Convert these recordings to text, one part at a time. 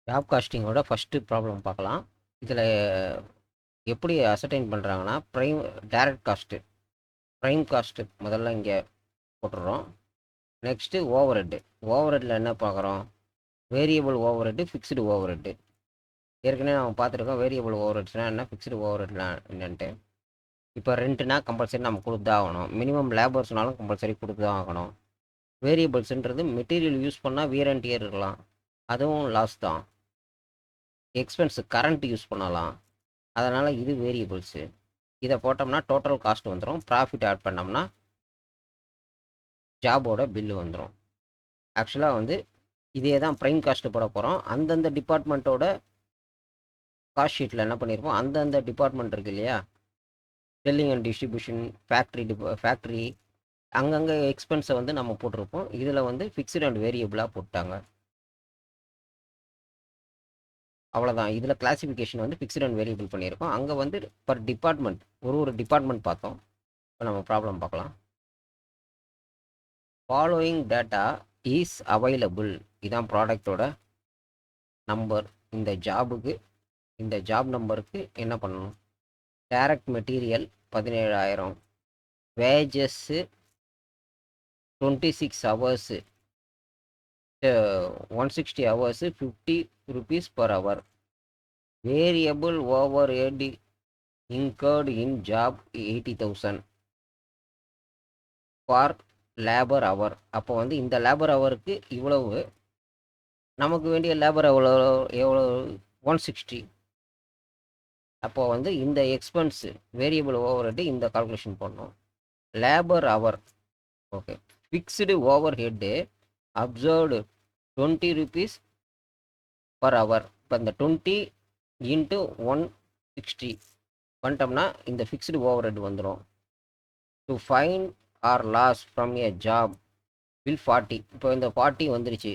Job காஸ்டிங்கோட first problem பார்க்கலாம். இதில் எப்படி அசர்டைன் பண்ணுறாங்கன்னா, டைரக்ட் காஸ்ட்டு, ப்ரைம் காஸ்ட்டு முதல்ல இங்கே போட்டுடுறோம். நெக்ஸ்ட்டு ஓவர்ஹெட்டில் என்ன பார்க்குறோம்? Variable overhead, fixed overhead. ஏற்கனவே நம்ம பார்த்துருக்கோம் வேரியபிள் ஓவர்ஹெட்ஸ்னால் என்ன, ஃபிக்ஸ்டு ஓவர்ஹெட்லாம் என்னன்ட்டு. இப்போ ரெண்ட்டுனா கம்பல்சரி நம்ம கொடுத்து தான் ஆகணும். மினிமம் லேபர்ஸ்னாலும் கம்பல்சரி கொடுத்து தான் ஆகணும். வேரியபிள்ஸுன்றது மெட்டீரியல் யூஸ் பண்ணால் வியர் அண்ட் டியர் இருக்கலாம், அதுவும் லாஸ் தான். எக்ஸ்பென்ஸு கரண்ட் யூஸ் பண்ணலாம், அதனால் இது வேரியபிள்ஸு. இதை போட்டோம்னா டோட்டல் காஸ்ட் வந்துடும். ப்ராஃபிட் ஆட் பண்ணோம்னா ஜாபோட பில்லு வந்துடும். ஆக்சுவலாக வந்து இதே தான் ப்ரைம் காஸ்ட்டு போட போகிறோம். அந்தந்த டிபார்ட்மெண்ட்டோட காஸ்ட் ஷீட்டில் என்ன பண்ணியிருப்போம், அந்தந்த டிபார்ட்மெண்ட் இருக்கு இல்லையா, செல்லிங் அண்ட் டிஸ்ட்ரிபியூஷன், ஃபேக்ட்ரி அங்கங்கே எக்ஸ்பென்ஸை வந்து நம்ம போட்டிருப்போம். இதில் வந்து ஃபிக்ஸ்டு அண்ட் வேரியபிளாக போட்டாங்க. அவ்வளோதான். இதில் கிளாசிஃபிகேஷன் வந்து ஃபிக்ஸ்டு அண்ட் வேரியபிள் பண்ணியிருக்கோம். அங்கே வந்து பர் டிபார்ட்மெண்ட் ஒரு டிபார்ட்மெண்ட் பார்த்தோம். இப்போ நம்ம ப்ராப்ளம் பார்க்கலாம். Following data is available. இதான் ப்ராடக்டோட நம்பர். இந்த ஜாப் நம்பருக்கு என்ன பண்ணணும்? Direct material 17,000, wages 26 hours, 160 hours 50 rupees per hour. Variable over head incurred in job 80,000 for labour hour. அப்போ வந்து இந்த லேபர் ஹவருக்கு இவ்வளவு, நமக்கு வேண்டிய லேபர் எவ்வளோ 160. அப்போது வந்து இந்த எக்ஸ்பென்ஸு வேரியபிள் ஓவர் ஹெட்டு இந்த கால்குலேஷன் பண்ணோம். Labour hour okay. Fixed over head observed 20 rupees per hour. இப்போ இந்த 20 into 160 பண்ணிட்டோம்னா இந்த ஃபிக்ஸ்டு ஓவர் ஹெட் வந்துடும். To find or loss from a job bill 40. இப்போ இந்த 40 வந்துருச்சு.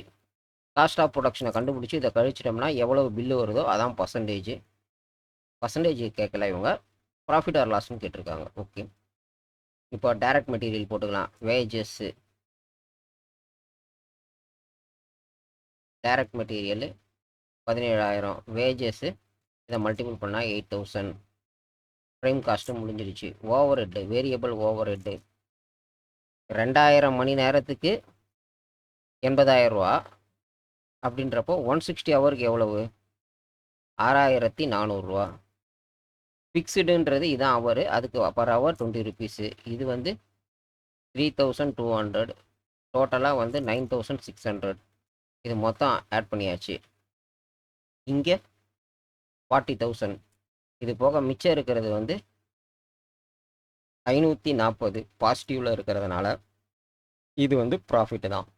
காஸ்ட் ஆஃப் ப்ரொடக்ஷனை கண்டுபிடிச்சி இதை கழிச்சிட்டோம்னா எவ்வளோ பில்லு வருதோ அதான் பர்சன்டேஜ் கேட்கல இவங்க, ப்ராஃபிட் ஆர் லாஸ்ன்னு கேட்டிருக்காங்க. ஓகே, இப்போ டைரக்ட் மெட்டீரியல் போட்டுக்கலாம். வேஜஸ்ஸு டைரக்ட் மெட்டீரியல் 17,000, வேஜஸ்ஸு இதை மல்டிபிள் பண்ணால் 8,000. ப்ரைம் காஸ்ட்டு முடிஞ்சிருச்சு. Over head, variable over head 2000 மணி நேரத்துக்கு 80,000 ரூபா. அப்படின்றப்போ 160 ஹவருக்கு எவ்வளவு? 6,400 ரூபா. ஃபிக்ஸ்டுன்றது இதான் ஹவர், அதுக்கு பர் ஹவர் 20 rupees. இது வந்து 3,200. டோட்டலாக வந்து 9,600. இது மொத்தம் ஆட் பண்ணியாச்சு. இங்கே 40,000. இது போக மிச்சம் இருக்கிறது வந்து 540 பாசிட்டிவில் இருக்கிறதுனால இது வந்து ப்ராஃபிட்டு தான்.